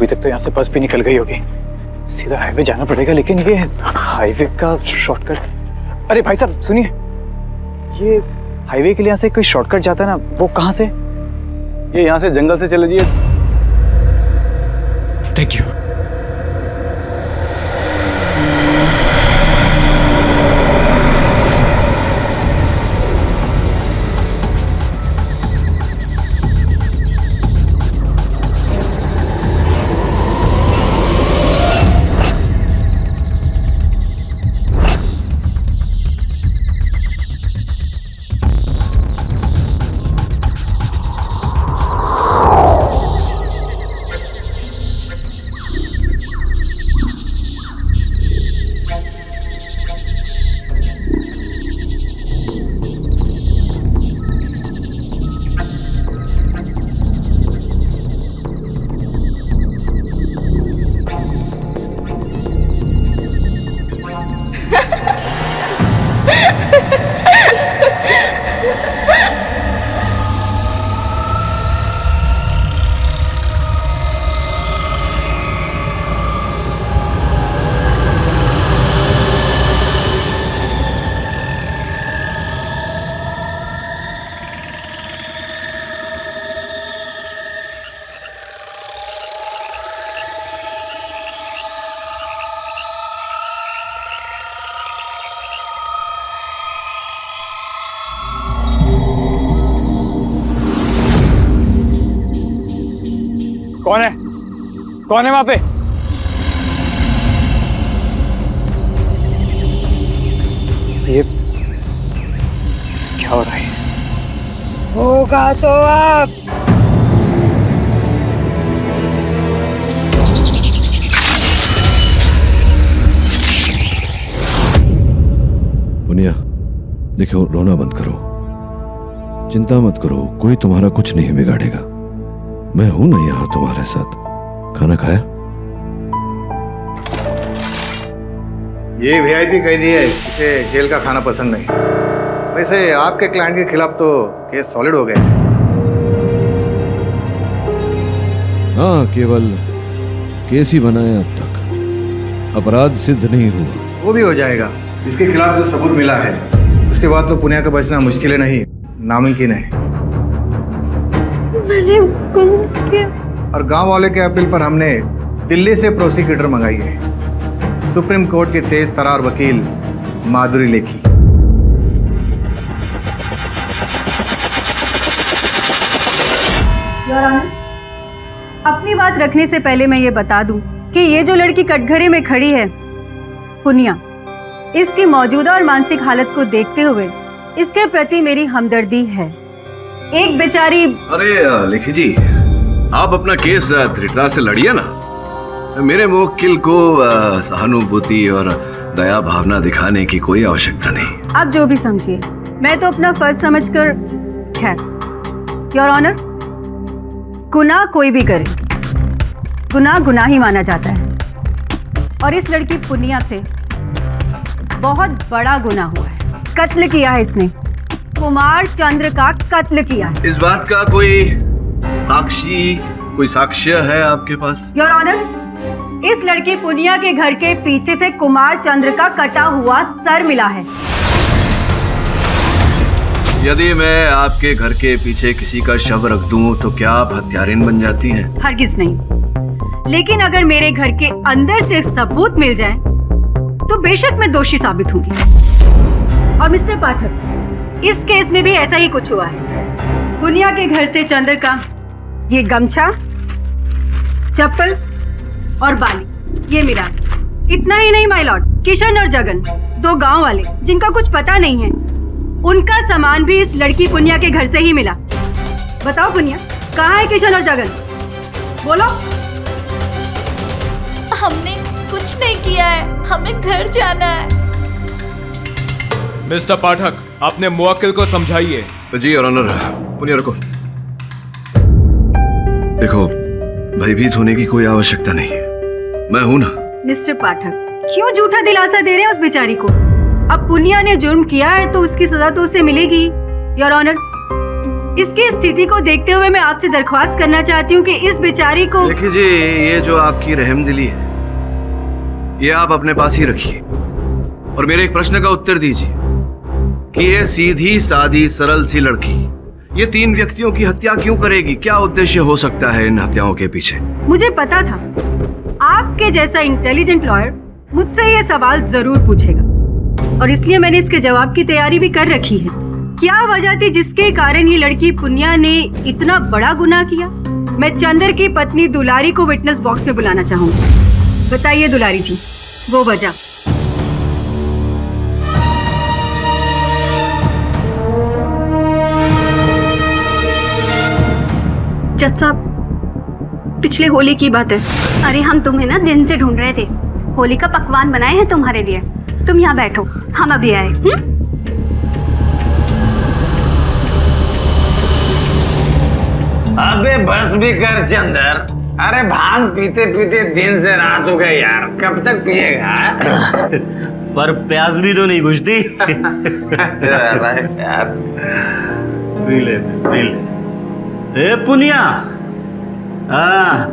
अभी तक तो यहाँ से बस भी निकल गई होगी। सीधा हाईवे जाना पड़ेगा, लेकिन ये हाईवे का शॉर्टकट। अरे भाई साहब सुनिए, ये हाईवे के लिए यहाँ से कोई शॉर्टकट जाता है ना, वो कहाँ से? ये यहाँ से जंगल से चले जाइए। Thank you. कौन है? कौन है वहां पे? ये क्या हो रहा है? होगा तो अब। पुनिया, देखो, रोना बंद करो, चिंता मत करो, कोई तुम्हारा कुछ नहीं बिगाड़ेगा। मैं हूं ना यहाँ तुम्हारे साथ। खाना खाया? ये वीआईपी कैदी है, इसे जेल का खाना पसंद नहीं। वैसे आपके क्लाइंट के खिलाफ तो केस सॉलिड हो गए। हाँ, केवल केस ही बनाया अब तक, अपराध सिद्ध नहीं हुआ। वो भी हो जाएगा। इसके खिलाफ जो सबूत मिला है उसके बाद तो पुनिया का बचना मुश्किल है नहीं, नामुमकिन है। मैंने किया। और गांव वाले के अपील पर हमने दिल्ली से प्रोसिक्यूटर मंगाई है, सुप्रीम कोर्ट के तेज तरार वकील माधुरी लेखी। अपनी बात रखने से पहले मैं ये बता दूं कि ये जो लड़की कटघरे में खड़ी है, पुनिया, इसकी मौजूदा और मानसिक हालत को देखते हुए इसके प्रति मेरी हमदर्दी है। एक बेचारी। अरे लेखी जी, आप अपना केस दृढ़ता से लड़िए ना। मेरे मुवक्किल को सहानुभूति और दया भावना दिखाने की कोई आवश्यकता नहीं। आप जो भी समझिए, मैं तो अपना फर्ज समझकर। खैर, योर ऑनर, गुनाह कोई भी करे, गुनाह गुनाह ही माना जाता है, और इस लड़की पुनिया से बहुत बड़ा गुनाह हुआ है। कत्ल किया है इसने, कुमार चंद्र का कत्ल किया है। इस बात का कोई साक्ष्य है आपके पास? योर ऑनर, इस लड़की पुनिया के घर के पीछे से कुमार चंद्र का कटा हुआ सर मिला है। यदि मैं आपके घर के पीछे किसी का शव रख दूं तो क्या आप हत्यारिन बन जाती हैं? हरगिज नहीं, लेकिन अगर मेरे घर के अंदर से सबूत मिल जाए तो बेशक मैं दोषी साबित होंगी। और मिस्टर पाठक, इस केस में भी ऐसा ही कुछ हुआ है। पुनिया के घर से चंद्र का ये गमछा, चप्पल और बाली ये मिला। इतना ही नहीं माय लॉर्ड, किशन और जगन, दो गांव वाले जिनका कुछ पता नहीं है, उनका सामान भी इस लड़की पुनिया के घर से ही मिला। बताओ पुनिया, कहाँ है किशन और जगन? बोलो। हमने कुछ नहीं किया है, हमें घर जाना है। मिस्टर पाठक, अपने मुवक्किल को समझाइए। जी और ऑनर, पुनिया रखो। देखो, भयभीत होने की कोई आवश्यकता नहीं है, मैं हूं ना। मिस्टर पाठक, क्यों झूठा दिलासा दे रहे हैं उस बेचारी को? अब पुनिया ने जुर्म किया है तो उसकी सजा तो उसे मिलेगी। योर ऑनर, इसकी स्थिति को देखते हुए मैं आपसे दरख्वास्त करना चाहती हूँ कि इस बेचारी को। देखिए जी, ये जो आपकी रहमदिली है ये आप अपने पास ही रखिए और मेरे एक प्रश्न का उत्तर दीजिए कि ये सीधी सादी सरल सी लड़की ये 3 व्यक्तियों की हत्या क्यों करेगी? क्या उद्देश्य हो सकता है इन हत्याओं के पीछे? मुझे पता था आपके जैसा इंटेलिजेंट लॉयर मुझसे ये सवाल जरूर पूछेगा और इसलिए मैंने इसके जवाब की तैयारी भी कर रखी है। क्या वजह थी जिसके कारण ये लड़की पुनिया ने इतना बड़ा गुनाह किया? मैं चंदर की पत्नी दुलारी को विटनेस बॉक्स में बुलाना चाहूंगी। बताइए दुलारी जी, वो वजह। जज साहब, पिछले होली की बात है। अरे हम तुम्हें ना दिन से ढूंढ रहे थे। होली का पकवान बनाए हैं तुम्हारे लिए। तुम यहाँ बैठो, हम अभी आए। अबे बस भी कर चंदर। अरे भांग पीते पीते दिन से रात हो गई यार, कब तक पिएगा? पर प्यास भी तो नहीं बुझती। यार पी ले। ए पुनिया, हाँ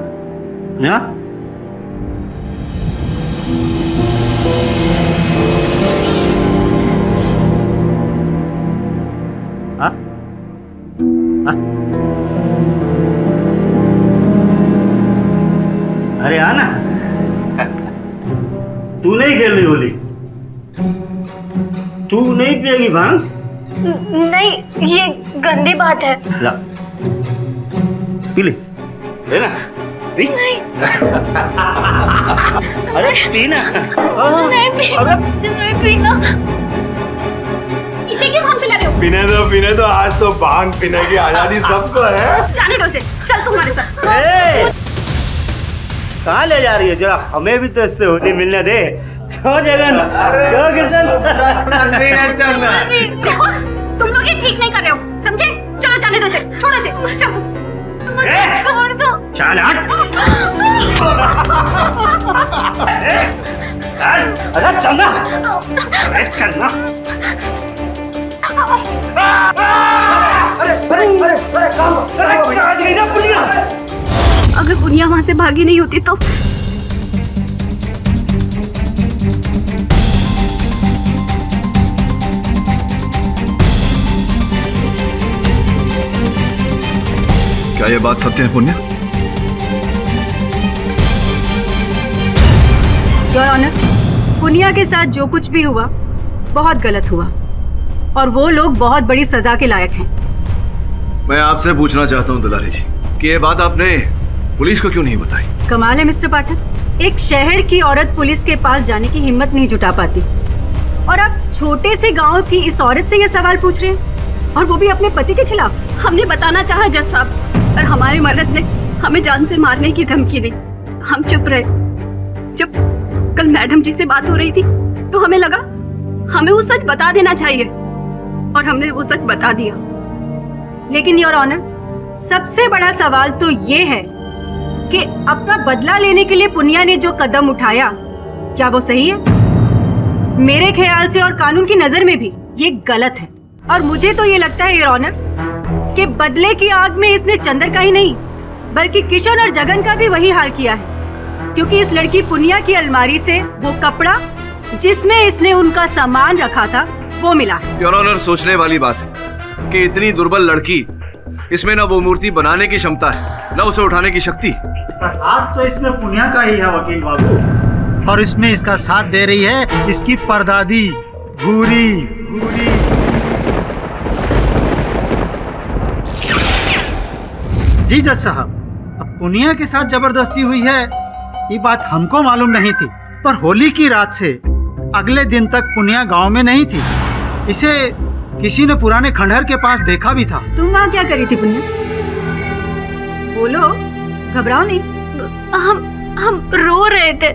अरे आना। तू नहीं खेल रही होली? तू नहीं पिएगी भांग? नहीं, ये गंदी बात है। ला पी ले, ना पी। नहीं। अरे पी ना। नहीं पीना। इसे क्यों भांग पिला रहे हो? पीने दो आज तो भांग पीने की आजादी सबको है। जाने दो उसे, चल तुम्हारे साथ। कहाँ ले जा रही है? जरा हमें भी तो इससे होली मिलने दे। क्यों जगन? क्यों किशन? तुम लोग ये ठीक नहीं कर रहे हो, समझे? चलो जाने दो इसे, छोड़ो इसे, चलो। छोड़ दो। चल हट। अरे चलना। अरे चलना। अगर पुनिया वहां से भागी नहीं होती तो? क्या ये बात सत्य है पुण्य? योर ऑनर, पुनिया के साथ जो कुछ भी हुआ बहुत गलत हुआ और वो लोग बहुत बड़ी सजा के लायक हैं। मैं आपसे पूछना चाहता हूँ दुलारी जी कि ये बात आपने पुलिस को क्यों नहीं बताई? कमाल है मिस्टर पाठक, एक शहर की औरत पुलिस के पास जाने की हिम्मत नहीं जुटा पाती और आप छोटे से गांव की इस औरत से ये सवाल पूछ रहे हैं और वो भी अपने पति के खिलाफ। हमने बताना चाहा जज साहब, पर हमारे मर्द ने हमें जान से मारने की धमकी दी। हम चुप रहे। जब कल मैडम जी से बात हो रही थी तो हमें लगा हमें वो सच बता देना चाहिए और हमने वो सच बता दिया। लेकिन योर ऑनर, सबसे बड़ा सवाल तो ये है कि अपना बदला लेने के लिए पुनिया ने जो कदम उठाया क्या वो सही है? मेरे ख्याल से और कानून की नजर में भी ये गलत है और मुझे तो ये लगता है योर ऑनर कि बदले की आग में इसने चंदर का ही नहीं बल्कि किशन और जगन का भी वही हाल किया है, क्योंकि इस लड़की पुनिया की अलमारी से वो कपड़ा जिसमें इसने उनका सामान रखा था वो मिला है। योर ऑनर, सोचने वाली बात है कि इतनी दुर्बल लड़की, इसमें ना वो मूर्ति बनाने की क्षमता है ना उसे उठाने की शक्ति। हाथ तो इसमें पुनिया का ही है वकील बाबू, और इसमें इसका साथ दे रही है इसकी परदादी भूरी। जी जज साहब, अब पुनिया के साथ जबरदस्ती हुई है ये बात हमको मालूम नहीं थी, पर होली की रात से अगले दिन तक पुनिया गांव में नहीं थी। इसे किसी ने पुराने खंडहर के पास देखा भी था। तुम वहाँ क्या करी थी पुनिया? बोलो, घबराओ नहीं। हम रो रहे थे,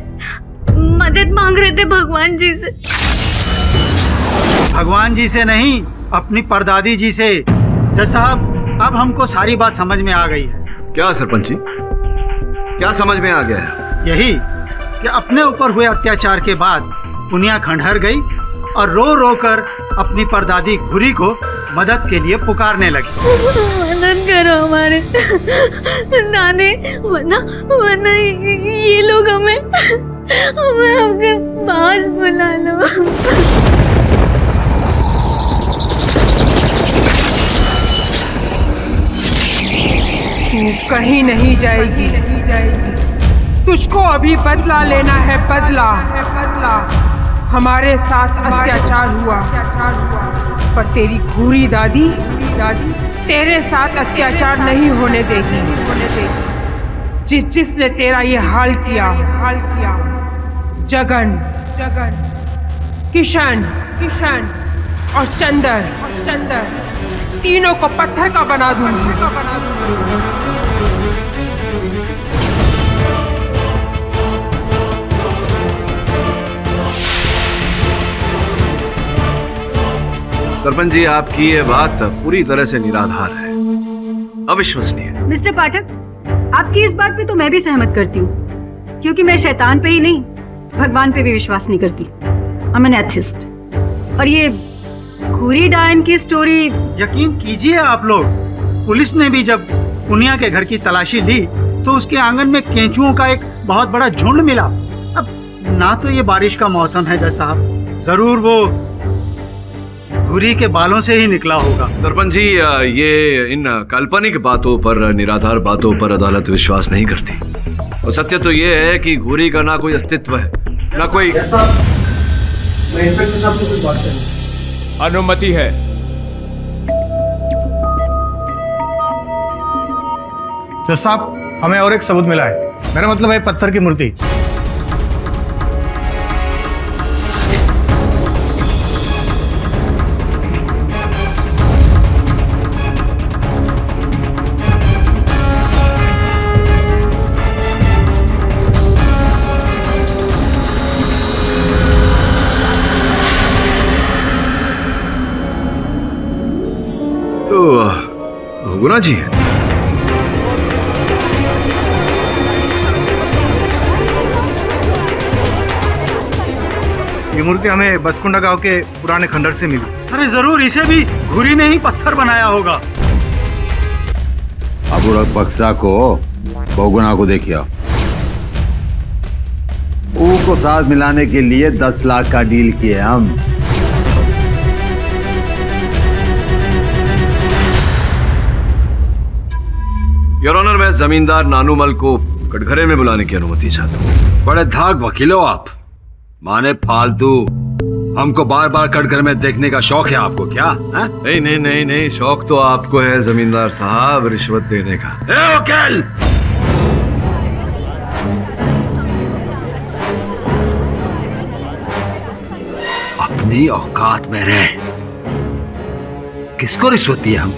मदद मांग रहे थे भगवान जी से। भगवान जी से नहीं, अपनी परदादी जी से। जज साहब, अब हमको सारी बात समझ में आ गई है। क्या सरपंच जी, क्या समझ में आ गया है? यही कि अपने ऊपर हुए अत्याचार के बाद पुनिया खंडहर गई और रो रो कर अपनी परदादी घुरी को मदद के लिए पुकारने लगी। मदद करो हमारे दादी, वरना ये लोग हमें आपके पास बुला लो। तू कहीं नहीं जाएगी, तुझको अभी बदला लेना है, बदला। हमारे साथ अत्याचार हुआ, पर तेरी पूरी दादी तेरे साथ अत्याचार नहीं होने देगी। जिसने तेरा ये हाल किया, जगन, किशन और चंदर, तीनों को पत्थर का बना दूंगी। सरपंच जी, आपकी ये बात पूरी तरह से निराधार है, अविश्वसनीय। मिस्टर पाठक, आपकी इस बात पे तो मैं भी सहमत करती हूँ, क्योंकि मैं शैतान पे ही नहीं, भगवान पे भी विश्वास नहीं करती। I am an atheist. और ये घूरी डायन की स्टोरी, यकीन कीजिए आप लोग, पुलिस ने भी जब पुनिया के घर की तलाशी ली तो उसके आंगन में केंचुओं का एक बहुत बड़ा झुंड मिला। अब ना तो ये बारिश का मौसम है जज साहब, जरूर वो घुरी के बालों से ही निकला होगा। सरपंच जी, ये इन काल्पनिक बातों पर, निराधार बातों पर अदालत विश्वास नहीं करती। और सत्य तो ये है कि घुरी का ना कोई अस्तित्व है, ना कोई। अनुमति है। तो साहब, हमें और एक सबूत मिला है। मेरा मतलब है पत्थर की मूर्ति। तो गुना जी है। ये मूर्ति हमें बसकुंडा गांव के पुराने खंडर से मिली। अरे जरूर, इसे भी घुरी ने ही पत्थर बनाया होगा। अबू बक्सा को बहुगुणा को देखिए, ऊ को साथ मिलाने के लिए 10 लाख का डील किए हम। योर ऑनर, मैं जमींदार नानूमल को कटघरे में बुलाने की अनुमति चाहता हूँ। बड़े धाक वकील हो आप, माने फालतू। हमको बार बार कटघरे में देखने का शौक है आपको क्या? है? नहीं, शौक तो आपको है जमींदार साहब, रिश्वत देने का। ए वकील, अपनी औकात में रहे। किसको रिश्वत दी हम?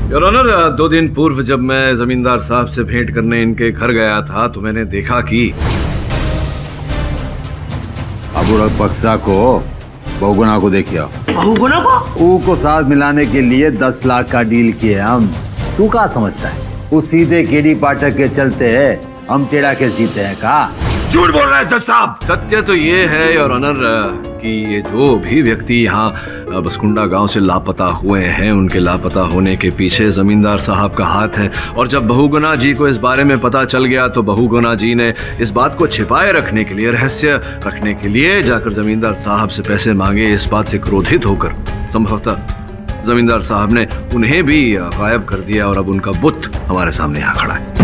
योर ऑनर, 2 दिन पूर्व जब मैं जमींदार साहब से भेंट करने इनके घर गया था तो मैंने देखा कि अबू बक्सा को बहुगुणा को देखिए। बहुगुणा को? ऊ को साथ मिलाने के लिए 10 लाख का डील किए हम। तू क्या समझता है? वो सीधे केडी पाठक के चलते है, हम टेढ़ा के जीते हैं का? झूठ बोल रहे हैं जज साहब। सत्य तो ये है योर ऑनर कि ये जो भी व्यक्ति यहाँ बसकुंडा गांव से लापता हुए हैं, उनके लापता होने के पीछे जमींदार साहब का हाथ है। और जब बहुगुणा जी को इस बारे में पता चल गया तो बहुगुणा जी ने इस बात को छिपाए रखने के लिए, रहस्य रखने के लिए जाकर जमींदार साहब से पैसे मांगे। इस बात से क्रोधित होकर संभवतः जमींदार साहब ने उन्हें भी गायब कर दिया और अब उनका बुत हमारे सामने यहाँ खड़ा है।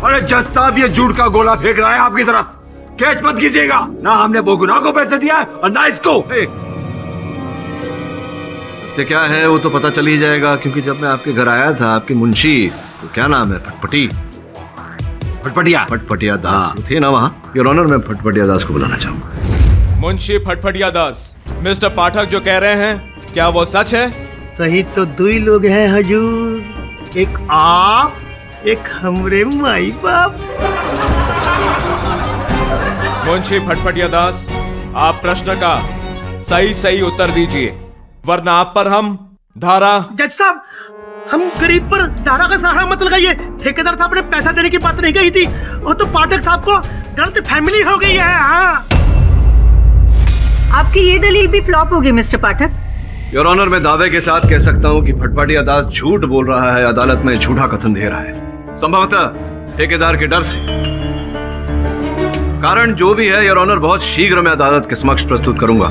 अरे जज साहब, ये झूठ का गोला फेंक रहा है आपकी तरफ। कैच मत कीजिएगा। ना हमने बहुगुणा को पैसे दिया और ना इसको। तो क्या है वो तो पता चल ही जाएगा, क्योंकि जब मैं आपके घर आया था आपके मुंशी, तो क्या नाम है, फटफटिया दास थे ना वहाँ। योर ऑनर, मैं फटफटिया दास को बुलाना चाहूंगा। मुंशी फटफटिया दास, मिस्टर पाठक जो कह रहे हैं क्या वो सच है? सही तो 2 लोग हैं हजूर, एक आप, एक हमरे माई बाप। मुंशी फटफटिया दास, आप प्रश्न का सही उत्तर दीजिए, वरना आप पर हम धारा। जज साहब, हम गरीब पर दारा का सहारा मत लगाइए। ठेकेदार साहब ने पैसा देने की बात नहीं कही थी, वो तो पाठक साहब को गलत फैमिली हो गई है। हाँ, आपकी ये दलील भी फ्लॉप होगी मिस्टर पाठक। योर ऑनर, मैं दावे के साथ कह सकता हूँ कि फटफटिया दास झूठ बोल रहा है, अदालत में झूठा कथन दे रहा है, संभवतः ठेकेदार के डर से। कारण जो भी है योर ऑनर, बहुत शीघ्र मैं अदालत के समक्ष प्रस्तुत करूंगा।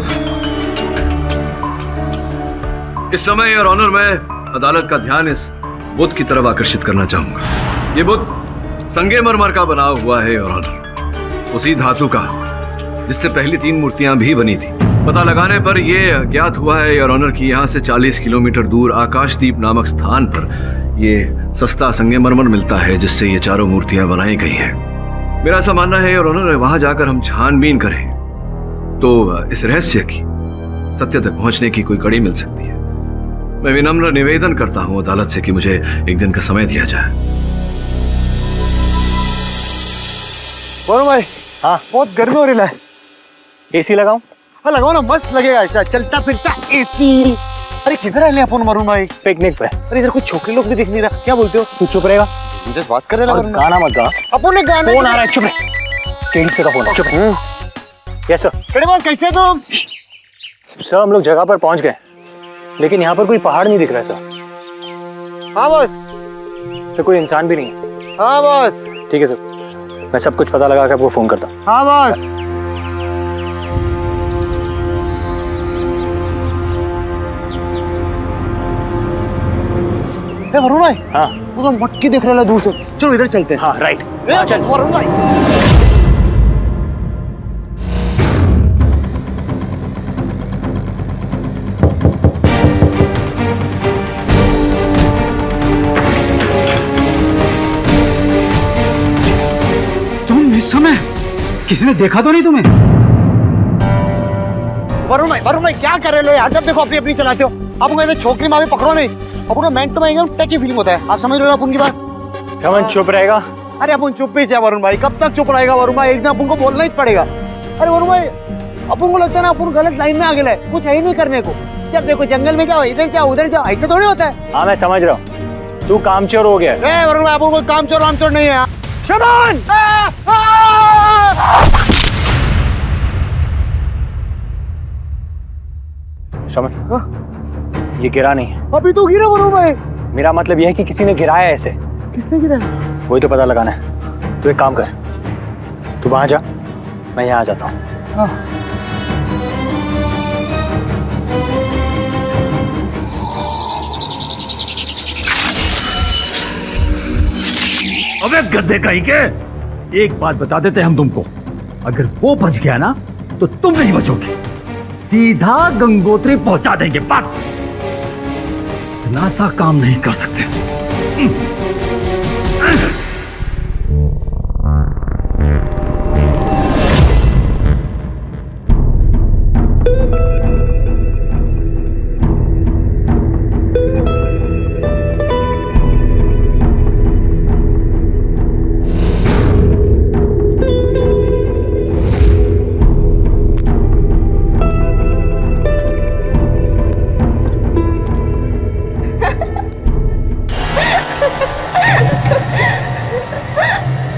इस समय योर ऑनर, मैं अदालत का ध्यान इस बुद्ध की तरफ आकर्षित करना चाहूंगा। ये बुद्ध संगमरमर का बना हुआ है योर ऑनर, उसी धातु का जिससे पहली 3 मूर्तियां भी बनी थी। पता लगाने पर यह ज्ञात हुआ है योर ऑनर कि यहाँ से 40 किलोमीटर दूर आकाशदीप नामक स्थान पर यह सस्ता संगमरमर मिलता है, जिससे ये चारों मूर्तियां बनाई गई हैं। मेरा ऐसा मानना है योर ऑनर, वहां जाकर हम छानबीन करें तो इस रहस्य की सत्य तक पहुंचने की कोई कड़ी मिल सकती है। मैं विनम्र निवेदन करता हूं अदालत से कि मुझे एक दिन का समय दिया जाए। वरुण भाई, हाँ, बहुत गर्मी हो रही है। एसी लगाऊं? हाँ लगाओ ना, मस्त लगेगा ऐसा चलता फिरता एसी। अरे किधर है अपन वरुण भाई? पिकनिक पे। अरे इधर कुछ छोकरे लोग भी दिख नहीं रहा, क्या बोलते हो? तू चुप रहेगा? मुझे बात कर रहे हैं। गाना मत गा। अपन ने गाना। फोन आ रहा है, चुप रहे। केडी से का फोन। चुप। Yes sir. केडी बात कैसे तुम? सर हम लोग जगह पर पहुंच गए, लेकिन यहाँ पर कोई पहाड़ नहीं दिख रहा सर। हाँ बॉस। सर कोई इंसान भी नहीं है। हाँ बॉस। ठीक है सर, मैं सब कुछ पता लगा कर आपको फोन करता हूँ। हाँ बॉस। वरुण भाई, हाँ, वो तो मटकी दिख रहा है दूर से। चलो इधर चलते हैं। हाँ राइट। चल वरुण भाई। तुम इस समय किसी ने देखा तो नहीं तुम्हें? वरुण भाई क्या कर रहे हो यार? जब देखो अपनी चलाते हो। आप उनको छोकरी माँ भी पकड़ो नहीं। अपन मैन टू मैन एकदम टची फीलिंग होता है। आप समझ रहे हो अपन की बात? कमन चुप रहेगा? अरे अपन चुप ही है वरुण भाई, कब तक चुप रहेगा वरुण भाई? एक दिन अपन को बोलना ही पड़ेगा। अरे वरुण भाई, अपन को लगता है ना अपन गलत लाइन में आ गए, कुछ है ही नहीं करने को। जब देखो जंगल में जाओ, इधर जाओ उधर जाओ, ऐसा थोड़ी होता है। हाँ मैं समझ रहा हूँ, तू कामचोर हो गया। वरुण भाई अपन को कामचोर वामचोर नहीं है। शबान! शमन, ये गिरा नहीं है। अभी तो गिरा वरुण भाई। मेरा मतलब यह है कि किसी ने गिराया ऐसे। किसने गिरा? वही तो पता लगाना है। तू एक काम कर, तू वहां जा, मैं यहाँ आ जाता हूँ। हाँ। अबे गद्दे कहीं के, एक बात बता देते हम तुमको, अगर वो बच गया ना तो तुम नहीं बचोगे, सीधा गंगोत्री पहुंचा देंगे। बस इतना सा काम नहीं कर सकते।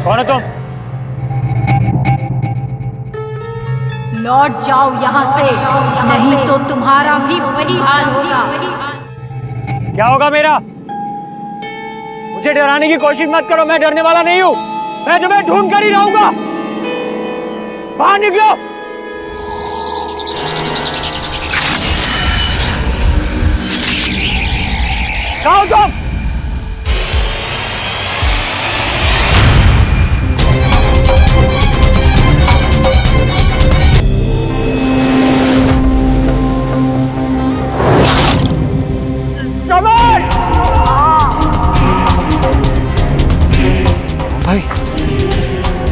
कौन है तुम? लौट जाओ यहाँ से, नहीं तो तुम्हारा भी वही हाल होगा। क्या होगा मेरा? मुझे डराने की कोशिश मत करो, मैं डरने वाला नहीं हूँ। मैं तुम्हें ढूंढ कर ही रहूंगा। बाहर निकलो। कहाँ हो तुम? भाई,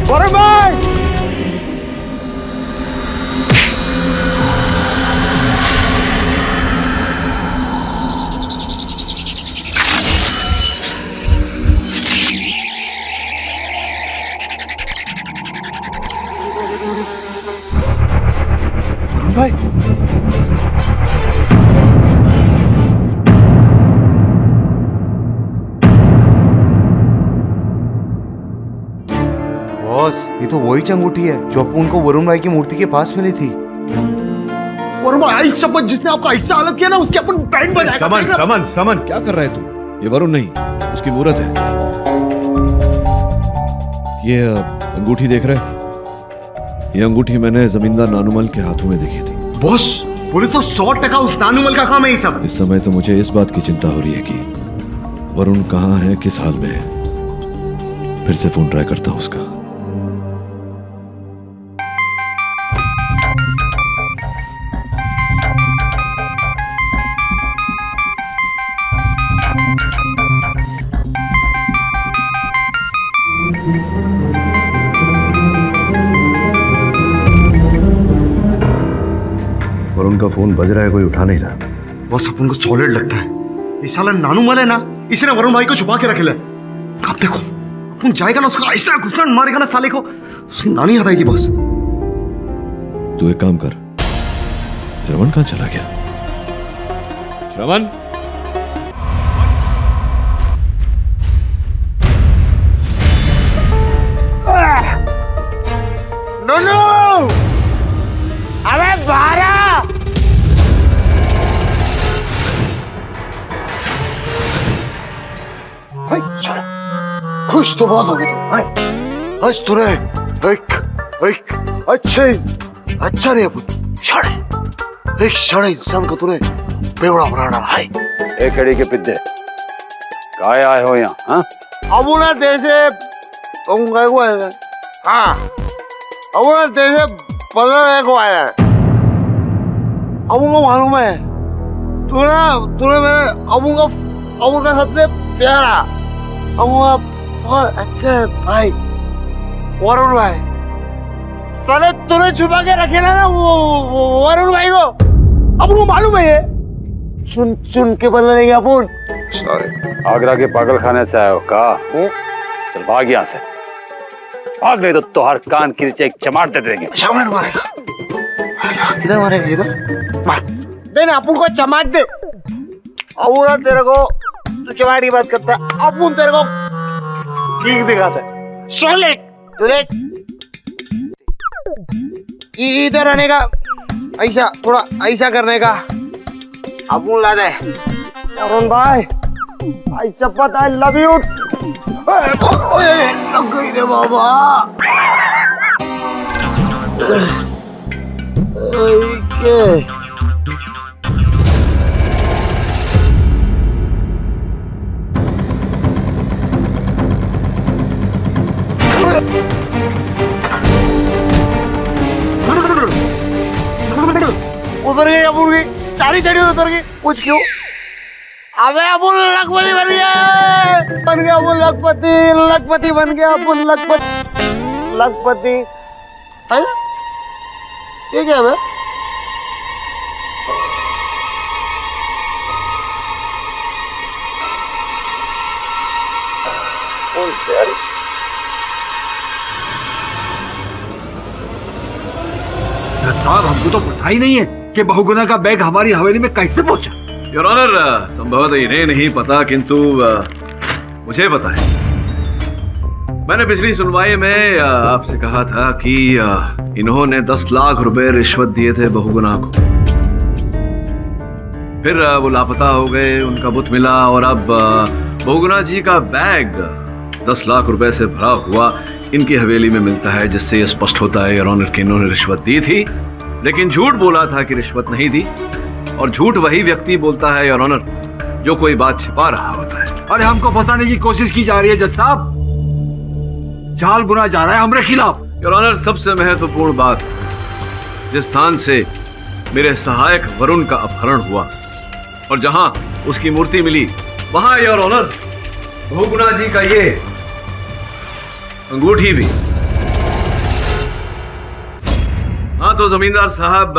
वरुण भाई, भाई बॉस, ये तो वही अंगूठी है जो अपन को वरुण भाई की मूर्ति के पास मिली थी। वरुण भाई शपथ, जिसने आपका हिस्सा अलग किया ना उसके अपन बैंड बजाएगा। समन समन समन, क्या कर रहा है तू? ये वरुण नहीं, उसकी मूर्त है। ये अंगूठी देख रहे हैं? ये अंगूठी मैंने जमींदार नानूमल के हाथों में देखी थी। बॉस बोले तो 100% उस नानूमल का काम है ये सब। इस समय तो मुझे इस बात की चिंता हो रही है कि वरुण कहाँ है, किस हाल में है। फिर से फोन ट्राई करता हूं उसका। वरुण का फोन बज रहा है, कोई उठा नहीं रहा। बॉस अपन को सॉलिड लगता है ये साला नानूमल है ना, इसने वरुण भाई को छुपा के रखे। आप देखो अपन जाएगा ना, उसका ऐसा घुसन मारेगा ना साले को, उसकी नानी याद आएगी। बॉस तू एक काम कर, श्रवण कहाँ चला गया? श्रवण, नोनो, अबे बाहर आ। खुश तो बहुत हो गई तुम। आज तूने एक अच्छा नहीं अपन एक शाणे इंसान को तूने बेवड़ा बना डाला है। एक कड़ी के पिद्दे काय आए हो यहाँ? हाँ, अब ना जैसे तुम गए को आए। हाँ, अब ना जैसे बदल को आया है। अब उनको मालूम है तूने मेरे अबू का सबसे प्यारा अबू बहुत अच्छे भाई वरुण भाई, साले तूने छुपा के रखे ना वो वरुण भाई को। अब उनको मालूम है ये चुन चुन के बदल लेंगे अपन। आगरा के पागल खाने से आए हो का? चल भाग यहाँ से, भाग नहीं तो तुहार कान की नीचे एक चमाट दे देंगे। चमाट मारेगा? किधर मारेगा? इधर मार देना अपन को चमाट दे। अब ना तेरे को तू चमाट की बात करता है, अपन तेरे को ठीक दिखाता है। सोले तू देख इधर आने का, ऐसा थोड़ा ऐसा करने का अपन ला दे। वरुण भाई आई चप्पत, आई लव यू। लग गई रे बाबा। उतर गई अबुल की चारी चढ़ी उतर गई। कुछ क्यों? अबे अबुल लखपति बन गया अबुल लखपति बन गया अबुल लखपति। है ये क्या है? साहब हमको तो पता ही नहीं है कि बहुगुना का बैग हमारी हवेली में कैसे पहुंचा। योर ऑनर, संभवतः इन्हें नहीं पता किंतु मुझे पता है। मैंने पिछली सुनवाई में आपसे कहा था कि इन्होंने 10 लाख रुपए रिश्वत दिए थे बहुगुना को। फिर वो लापता हो गए, उनका बुत मिला और अब बहुगुना जी का बैग 10 लाख रुपए से भरा हुआ इनकी हवेली में मिलता है, जिससे यह स्पष्ट होता है योर ऑनर कि इन्होंने रिश्वत दी थी, लेकिन झूठ बोला था कि रिश्वत नहीं दी। और झूठ वही व्यक्ति बोलता है योर ऑनर जो कोई बात छिपा रहा होता है। अरे हमको फंसाने की कोशिश की जा रही है जज साहब, जाल बुना जा रहा है हमारे खिलाफ। योर ऑनर, सबसे महत्वपूर्ण बात, जिस स्थान से मेरे सहायक वरुण का अपहरण हुआ और जहां उसकी मूर्ति मिली, वहां योर ऑनर बहुगुना जी का ये अंगूठी भी। हाँ तो जमींदार साहब,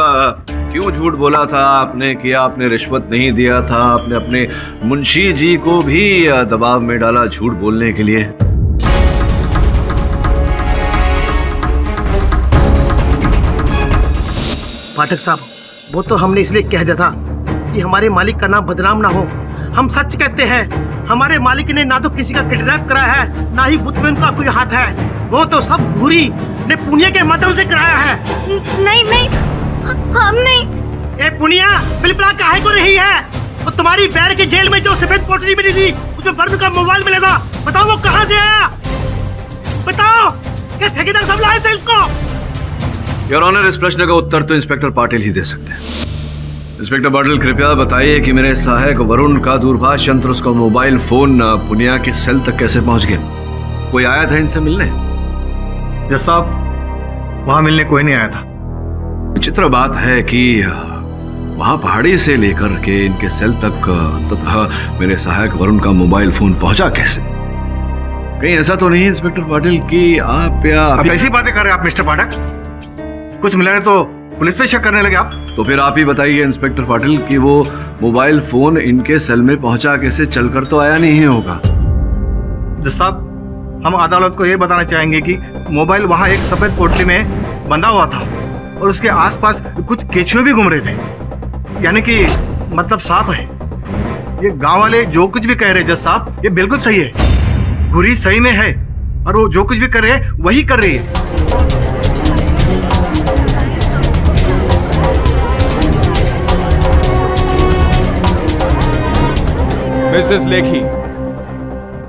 क्यों झूठ बोला था आपने कि आपने रिश्वत नहीं दिया था? आपने अपने मुंशी जी को भी दबाव में डाला झूठ बोलने के लिए। पाठक साहब, वो तो हमने इसलिए कह दिया था कि हमारे मालिक का नाम बदनाम ना हो। हम सच कहते हैं, हमारे मालिक ने ना तो किसी का किडनैप करा है, ना ही बुत में उनका कोई हाथ है। वो तो सब घूरी ने पुनिया के माध्यम से कराया है। नहीं नहीं, हम नहीं। ए पुनिया, बिलबिला काहे को रही है? और तुम्हारी बैर के जेल में जो सफेद पोटली मिली थी, उसमें वरुण का मोबाइल मिला था, बताओ वो कहाँ से आया? बताओ, क्या ठेकेदार सब लाए थे इसको? योर ऑनर, इस प्रश्न का उत्तर तो इंस्पेक्टर पाटिल ही दे सकते हैं। इंस्पेक्टर पाटिल, कृपया बताइए कि मेरे सहायक वरुण का दूरभाष यंत्र, उसका मोबाइल फोन पुनिया के सेल तक कैसे पहुंच गया? कोई आया था इनसे मिलने? यस साहब, वहां मिलने कोई नहीं आया था। विचित्र बात है कि वहां पहाड़ी से लेकर के इनके सेल तक तथा मेरे सहायक वरुण का मोबाइल फोन पहुंचा कैसे? कहीं ऐसा तो नहीं इंस्पेक्टर पाटिल कि आप या ऐसी बातें कर रहे हैं आप मिस्टर पाठक? कुछ मिला है तो पुलिस पे शक करने लगे आप? तो फिर आप ही बताइए इंस्पेक्टर पाटिल कि वो मोबाइल फोन इनके सेल में पहुंचा कैसे? चलकर तो आया नहीं होगा। जज साहब, हम अदालत को ये बताना चाहेंगे कि मोबाइल वहाँ एक सफेद पोटली में बंधा हुआ था और उसके आसपास कुछ केचुए भी घूम रहे थे, यानी कि मतलब साफ है। ये गांव वाले जो कुछ भी कह रहे हैं जज साहब, ये बिल्कुल सही है। घुरी सही में है और वो जो कुछ भी कर रहे हैं वही कर रही है। मिसेस लेखी,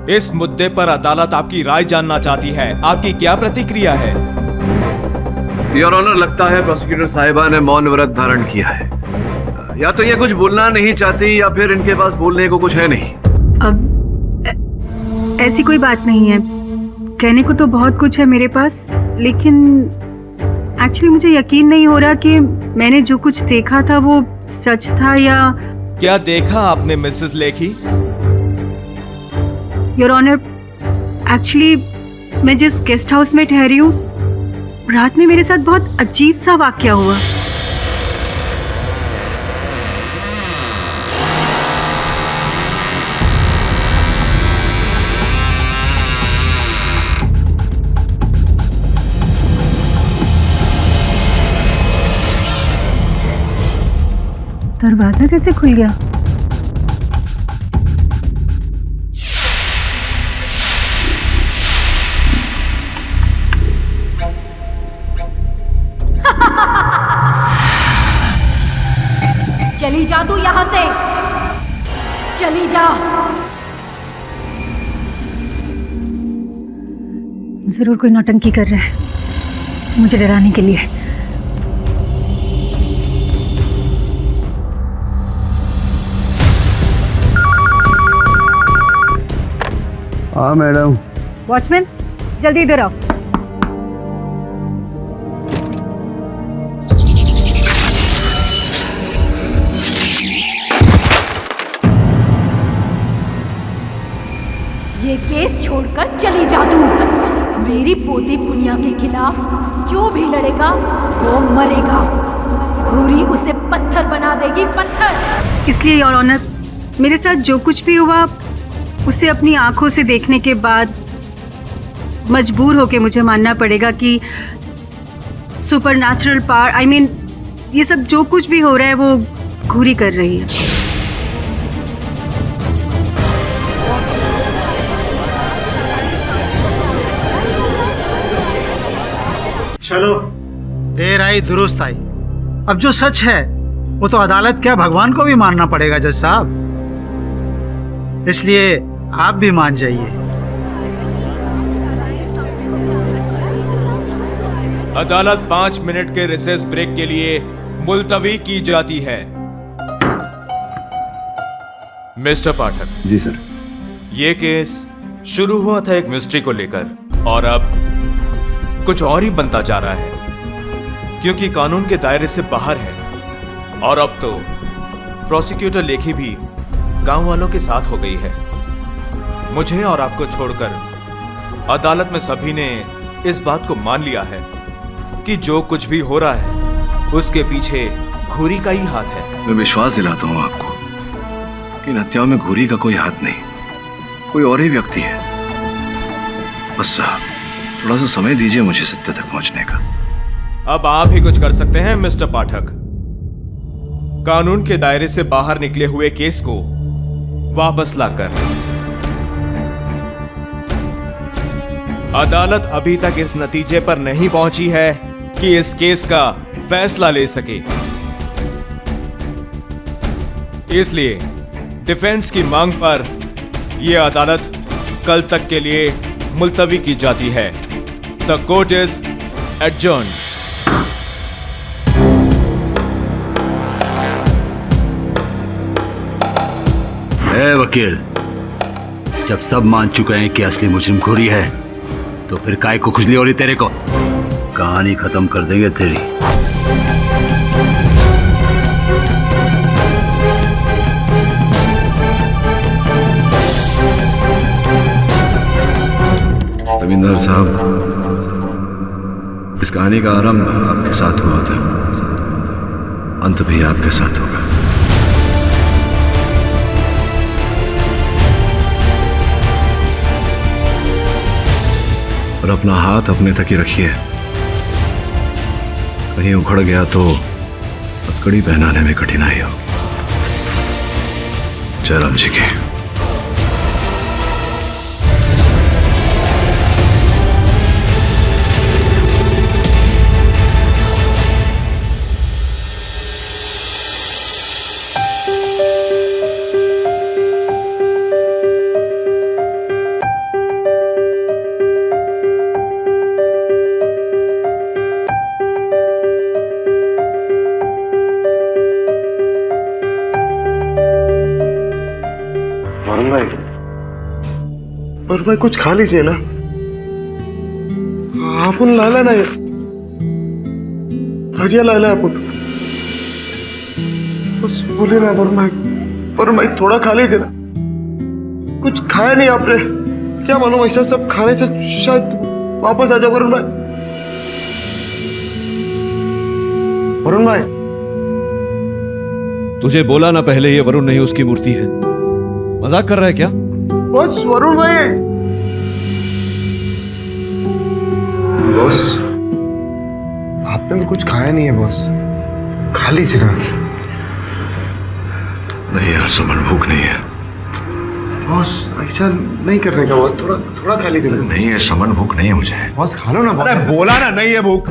इस मुद्दे पर अदालत आपकी राय जानना चाहती है। आपकी क्या प्रतिक्रिया है? योर ऑनर, लगता है प्रोसिक्यूटर साहिबा ने मौन व्रत धारण किया है। या तो ये कुछ बोलना नहीं चाहती या फिर इनके पास बोलने को कुछ है नहीं। अब ऐसी कोई बात नहीं है, कहने को तो बहुत कुछ है मेरे पास, लेकिन एक्चुअली मुझे यकीन नहीं हो रहा कि मैंने जो कुछ देखा था वो सच था या... क्या देखा आपने Mrs Lekhi? Your honour, actually मैं जिस गेस्ट हाउस में ठहरी हूँ, रात में मेरे साथ बहुत अजीब सा वाकया हुआ। दरवाजा कैसे खुल गया? चली जा तू यहाँ से, चली जा। जरूर कोई नौटंकी कर रहा है मुझे डराने के लिए। हाँ मैडम। वॉचमैन, जल्दी इधर आओ। ये केस छोड़कर चली जा तू। मेरी पोती पुनिया के खिलाफ जो भी लड़ेगा वो मरेगा। घूरी उसे पत्थर बना देगी, पत्थर। इसलिए योर ऑनर, मेरे साथ जो कुछ भी हुआ उसे अपनी आंखों से देखने के बाद मजबूर होके मुझे मानना पड़ेगा कि सुपरनैचुरल पावर, आई मीन ये सब जो कुछ भी हो रहा है वो घूरी कर रही है। चलो, देर आई दुरुस्त आई। अब जो सच है वो तो अदालत क्या भगवान को भी मानना पड़ेगा जज साहब, इसलिए आप भी मान जाइए। अदालत 5 मिनट के रिसेस ब्रेक के लिए मुलतवी की जाती है। मिस्टर पाठक। जी सर। ये केस शुरू हुआ था एक मिस्ट्री को लेकर और अब कुछ और ही बनता जा रहा है, क्योंकि कानून के दायरे से बाहर है। और अब तो प्रोसिक्यूटर लेखी भी गांव वालों के साथ हो गई है। मुझे और आपको छोड़कर अदालत में सभी ने इस बात को मान लिया है कि जो कुछ भी हो रहा है उसके पीछे घूरी का ही हाथ है। मैं विश्वास दिलाता हूं आपको कि इन हत्याओं में घूरी का कोई हाथ नहीं, कोई और ही व्यक्ति है। बस थोड़ा सा समय दीजिए मुझे सत्य तक पहुंचने का। अब आप ही कुछ कर सकते हैं मिस्टर पाठक। कानून के दायरे से बाहर निकले हुए केस को वापस लाकर अदालत अभी तक इस नतीजे पर नहीं पहुंची है कि इस केस का फैसला ले सके। इसलिए डिफेंस की मांग पर यह अदालत कल तक के लिए मुलतवी की जाती है। The court is adjourned. ए वकील, जब सब मान चुके हैं कि असली मुजरिम घुरी है, तो फिर काय को खुजली हो रही तेरे को? कहानी खत्म कर देंगे तेरी। जमींदार साहब, इस कहानी का आरंभ आपके साथ हुआ था, अंत भी आपके साथ होगा। और अपना हाथ अपने तक ही रखिए, कहीं उखड़ गया तो हथकड़ी पहनाने में कठिनाई होगी। जयराम जी की। और भाई कुछ खा लीजिए ना, आपण लाला नाही, भजिया लाला आपण। बस बोले ना वरुण भाई थोड़ा खा लीजिए ना, कुछ खाया नहीं आपने, क्या मालूम ऐसा सब खाने से शायद वापस आ जाए वरुण भाई। वरुण भाई, तुझे बोला ना पहले, ये वरुण नहीं उसकी मूर्ति है। मजाक कर रहा है क्या? बस वरुण भाई। बॉस, आपने भी कुछ खाया नहीं है बॉस, खा लीजिए ना। नहीं यार सुमन, भूख नहीं है। बॉस ऐसा नहीं करने का बॉस, थोड़ा थोड़ा खा लीजिए ना। नहीं है सुमन, भूख नहीं है मुझे। बॉस खा लो ना। अरे बोला ना नहीं है भूख।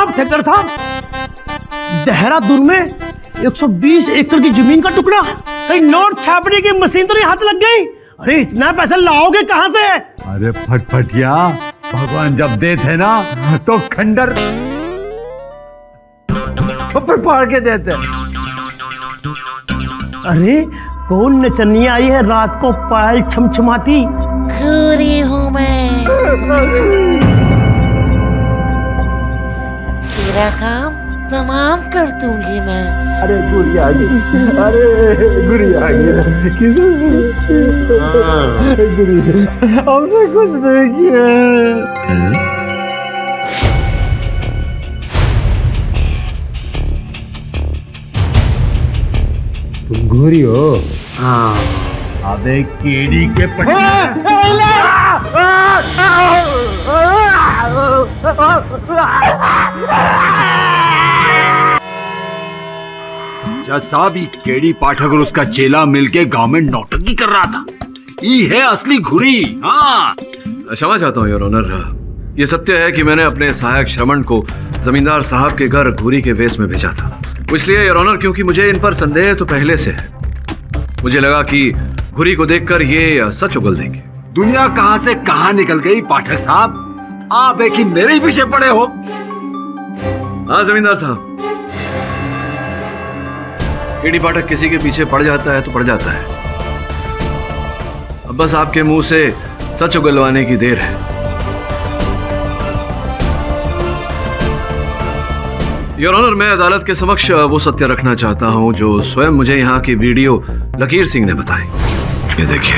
ठेकेदार साहब, देहरादून में 120 एकड़ की जमीन का टुकड़ा, कहीं नोट छापने की मशीन तो नहीं हाथ लग गई? अरे इतना पैसा लाओगे कहां से? अरे फटफटिया, भगवान जब देते ना तो खंडर पर फाड़ के देते। अरे कौन नचनिया आई है रात को पायल छमछमाती? घूरी हूं मैं, तेरा काम तमाम कर दूंगी मैं। अरे गुड़िया गई, अरे गुड़िया गई, गुड़िया हमने कुछ नहीं किया। तुम घोरी हो? हाँ। अबे केड़ी के जज साहब, ये केड़ी पाठक और उसका चेला मिलके गांव में नौटंकी कर रहा था। ये है असली घुरी। हाँ, क्षमा चाहता हूँ योर ऑनर। ये सत्य है कि मैंने अपने सहायक श्रवण को जमींदार साहब के घर घुरी के वेश में भेजा था। इसलिए योर ऑनर, क्योंकि मुझे इन पर संदेह तो पहले से है। मुझे लगा कि घुरी को देखकर ये सच उगल देंगे। दुनिया कहां से कहां निकल गई पाठक साहब, आप एक ही मेरे ही पीछे पड़े हो। हाँ जमींदार साहब, केडी पाठक किसी के पीछे पड़ जाता है तो पड़ जाता है। अब बस आपके मुंह से सच उगलवाने की देर है। योर ऑनर, मैं अदालत के समक्ष वो सत्य रखना चाहता हूं जो स्वयं मुझे यहाँ की वीडियो लकीर सिंह ने बताई। ये देखिए।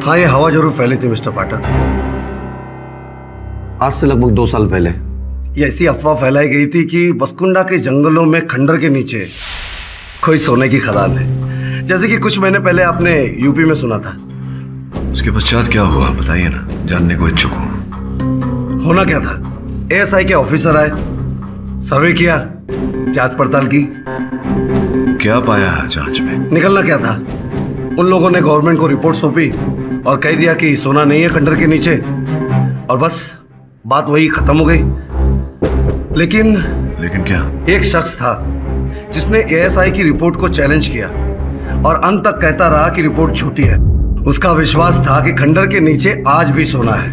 हाँ, ये हवा जरूर फैली थी मिस्टर पाठक। आज से लगभग 2 साल पहले ये ऐसी अफवाह फैलाई गई थी कि बसकुंडा के जंगलों में खंडर के नीचे कोई सोने की खदान है, जैसे कि कुछ महीने पहले आपने यूपी में सुना था। उसके पश्चात क्या हुआ बताइए ना, जानने को इच्छुक हूं। होना क्या था, एएसआई के ऑफिसर आए, सर्वे किया, जांच पड़ताल की। क्या पाया जांच में? निकलना क्या था, उन लोगों ने गवर्नमेंट को रिपोर्ट सौंपी और कह दिया कि सोना नहीं है खंडर के नीचे, और बस बात वही खत्म हो गई। लेकिन क्या? एक शख्स था जिसने एएसआई की रिपोर्ट को चैलेंज किया और अंत तक कहता रहा कि रिपोर्ट झूठी है। उसका विश्वास था कि खंडर के नीचे आज भी सोना है।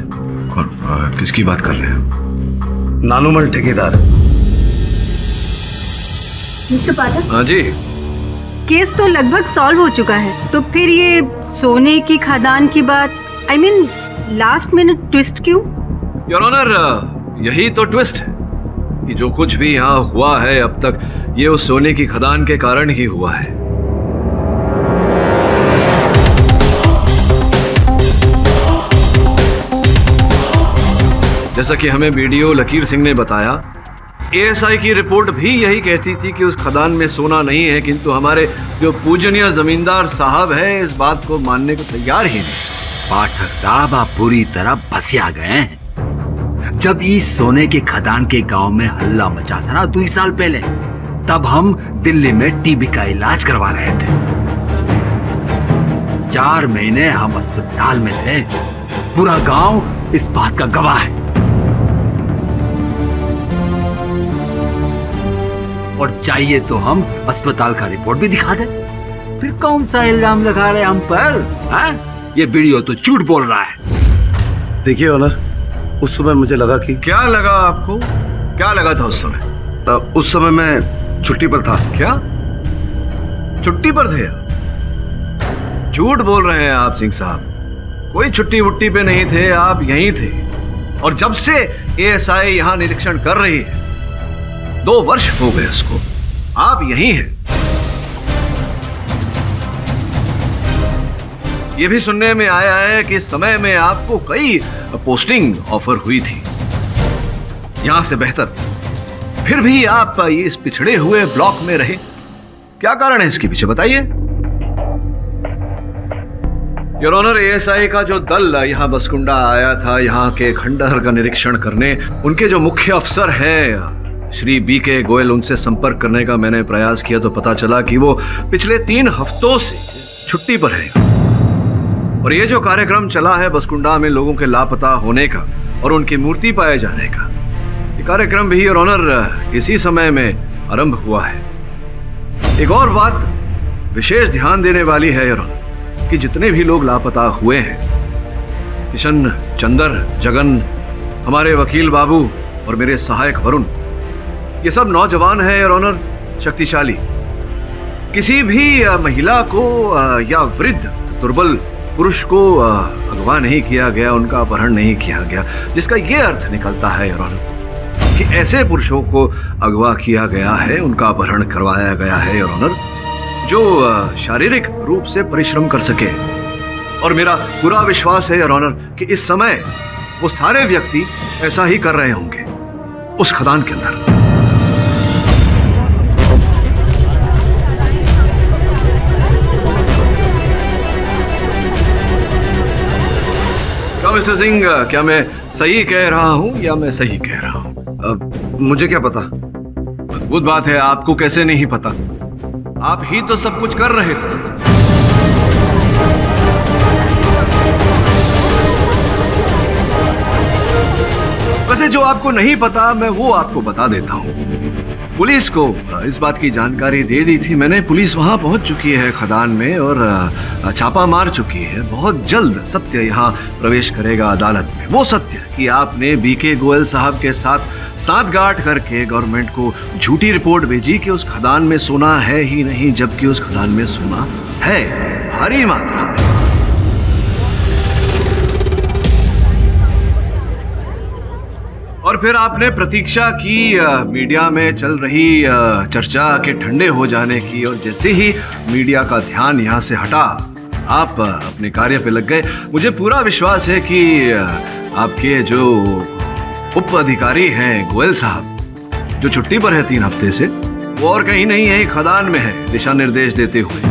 किसकी बात कर रहे हैं? नानूमल ठेकेदार। मिस्टर पाठक। हाँ जी। केस तो लगभग सॉल्व हो चुका है, तो फिर ये सोने की खदान की बात, I mean, last minute twist क्यों? योर ऑनर, यही तो ट्विस्ट है कि जो कुछ भी यहाँ हुआ है अब तक, ये उस सोने की खदान के कारण ही हुआ है। जैसा कि हमें बीडीओ लकीर सिंह ने बताया, एएसआई की रिपोर्ट भी यही कहती थी कि उस खदान में सोना नहीं है, किंतु हमारे जो पूजनीय जमींदार साहब है इस बात को मानने को तैयार ही नहीं। पाठक साहब, आप पूरी तरह फंसिया गए हैं। जब इस सोने के खदान के गांव में हल्ला मचा था ना 2 साल पहले, तब हम दिल्ली में टीबी का इलाज करवा रहे थे। 4 महीने हम अस्पताल में थे, पूरा गांव इस बात का गवाह है। और चाहिए तो हम अस्पताल का रिपोर्ट भी दिखा दें। फिर कौन सा इल्जाम लगा रहे हम पर? ये वीडियो तो झूठ बोल रहा है। देखिए ऑनर, उस समय मुझे लगा कि क्या लगा आपको? क्या लगा था उस समय? उस समय मैं छुट्टी पर था। क्या छुट्टी पर थे? झूठ बोल रहे हैं आप सिंह साहब, कोई छुट्टी वुट्टी पे नहीं थे, आप यहीं थे। और जब से एएसआई यहाँ निरीक्षण कर रही है, 2 वर्ष हो गए उसको, आप यहीं हैं। ये भी सुनने में आया है कि इस समय में आपको कई पोस्टिंग ऑफर हुई थी यहां से बेहतर, फिर भी आप ये इस पिछड़े हुए ब्लॉक में रहे। क्या कारण है इसके पीछे बताइए। योर ऑनर, एएसआई का जो दल यहां बसकुंडा आया था यहाँ के खंडहर का निरीक्षण करने, उनके जो मुख्य अफसर हैं श्री बीके गोयल, उनसे संपर्क करने का मैंने प्रयास किया तो पता चला कि वो पिछले 3 हफ्तों से छुट्टी पर है। और ये जो कार्यक्रम चला है बसकुंडा में लोगों के लापता होने का और उनकी मूर्ति पाए जाने का, ये कार्यक्रम भी योर ऑनर इसी समय में आरंभ हुआ है। एक और बात विशेष ध्यान देने वाली है योर ऑनर कि जितने भी लोग लापता हुए हैं, किशन, चंदर, जगन, हमारे वकील बाबू और मेरे सहायक वरुण, ये सब नौजवान हैं योर ऑनर, शक्तिशाली। किसी भी महिला को या वृद्ध दुर्बल पुरुष को अगवा नहीं किया गया, उनका अपहरण नहीं किया गया, जिसका ये अर्थ निकलता है योर ऑनर कि ऐसे पुरुषों को अगवा किया गया है, उनका अपहरण करवाया गया है योर ऑनर, जो शारीरिक रूप से परिश्रम कर सके। और मेरा पूरा विश्वास है योर ऑनर कि इस समय वो सारे व्यक्ति ऐसा ही कर रहे होंगे उस खदान के अंदर। मिस्टर सिंह, क्या मैं सही कह रहा हूं या मैं सही कह रहा हूं? मुझे क्या पता। अद्भुत बात है, आपको कैसे नहीं पता? आप ही तो सब कुछ कर रहे थे। वैसे जो आपको नहीं पता मैं वो आपको बता देता हूं। पुलिस को इस बात की जानकारी दे दी थी मैंने, पुलिस वहां पहुंच चुकी है खदान में और छापा मार चुकी है। बहुत जल्द सत्य यहां प्रवेश करेगा अदालत में, वो सत्य कि आपने बीके गोयल साहब के साथ सांठगांठ करके गवर्नमेंट को झूठी रिपोर्ट भेजी कि उस खदान में सोना है ही नहीं, जबकि उस खदान में सोना है भारी मात्रा में। और फिर आपने प्रतीक्षा की मीडिया में चल रही चर्चा के ठंडे हो जाने की, और जैसे ही मीडिया का ध्यान यहाँ से हटा आप अपने कार्य पे लग गए। मुझे पूरा विश्वास है कि आपके जो उप अधिकारी हैं गोयल साहब, जो छुट्टी पर है 3 हफ्ते से, वो और कहीं नहीं है, खदान में है, दिशा निर्देश देते हुए।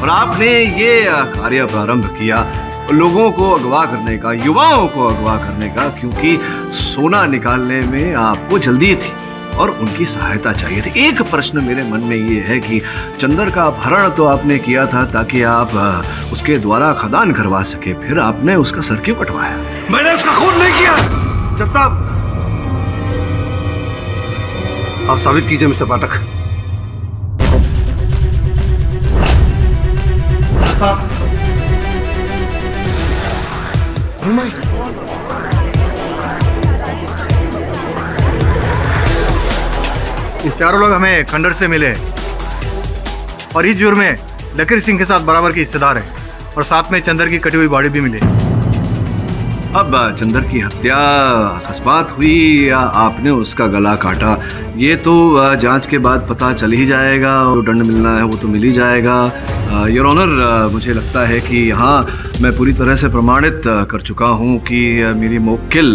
और आपने ये कार्य प्रारंभ किया लोगों को अगवा करने का, युवाओं को अगवा करने का, क्योंकि सोना निकालने में आपको जल्दी थी और उनकी सहायता चाहिए थी। एक प्रश्न मेरे मन में ये है कि चंदर का अपहरण तो आपने किया था ताकि आप उसके द्वारा खदान करवा सके, फिर आपने उसका सर क्यों कटवाया? मैंने उसका खून नहीं किया। जब साहब आप साबित कीजिए मिस्टर पाठक। साहब ये चारों लोग हमें खंडर से मिले और इस जुर्म में लकीर सिंह के साथ बराबर की हिस्सेदार है और साथ में चंदर की कटी हुई बॉडी भी मिली। अब चंदर की हत्या अकस्मात हुई या आपने उसका गला काटा, ये तो जांच के बाद पता चल ही जाएगा। और दंड मिलना है वो तो मिल ही जाएगा। योर ऑनर, मुझे लगता है कि यहाँ मैं पूरी तरह से प्रमाणित कर चुका हूँ कि मेरी मुवक्किल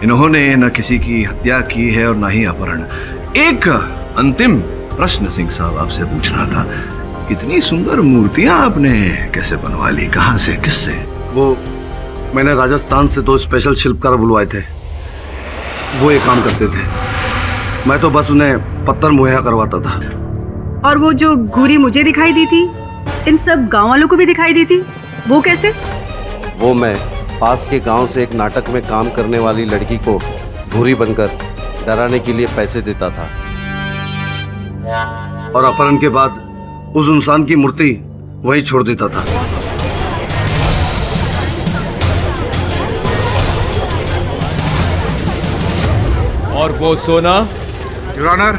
इन्होंने न किसी की हत्या की है और न ही अपहरण। एक अंतिम प्रश्न सिंह साहब आपसे पूछना था, इतनी सुंदर मूर्तियां आपने कैसे बनवा ली, कहाँ से, किससे? वो मैंने राजस्थान से 2 स्पेशल शिल्पकार बुलवाए थे, वो ये काम करते थे, मैं तो बस उन्हें पत्थर मुहैया करवाता था। और वो जो घूरी मुझे दिखाई दी थी, इन सब गांव वालों को भी दिखाई दी थी, वो कैसे? वो मैं पास के गांव से एक नाटक में काम करने वाली लड़की को घूरी बनकर डराने के लिए पैसे देता था और अपहरण के बाद उस इंसान की मूर्ति वहीं छोड़ देता था। और वो सोना? योर ऑनर,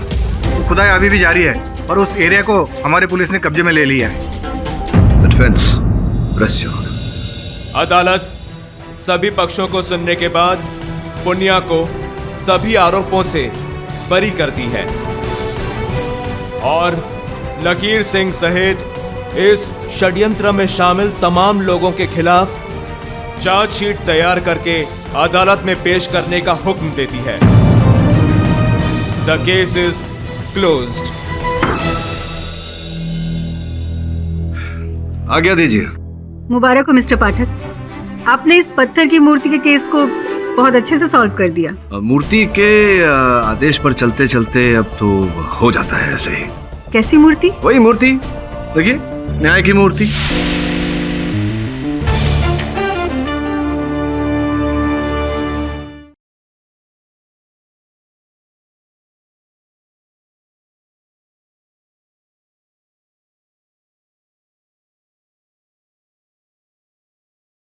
खुदाई अभी भी जारी है और उस एरिया को हमारी पुलिस ने कब्जे में ले लिया है। Defence, press your honour. अदालत सभी पक्षों को सुनने के बाद पुनिया को सभी आरोपों से बरी करती है और लकीर सिंह सहित इस षड्यंत्र में शामिल तमाम लोगों के खिलाफ चार्जशीट तैयार करके अदालत में पेश करने का हुक्म देती है। The case is closed. आज्ञा दीजिए। मुबारक हो मिस्टर पाठक, आपने इस पत्थर की मूर्ति के केस को बहुत अच्छे से सॉल्व कर दिया। मूर्ति के आदेश पर चलते चलते अब तो हो जाता है ऐसे ही। कैसी मूर्ति? वही मूर्ति, देखिए, न्याय की मूर्ति।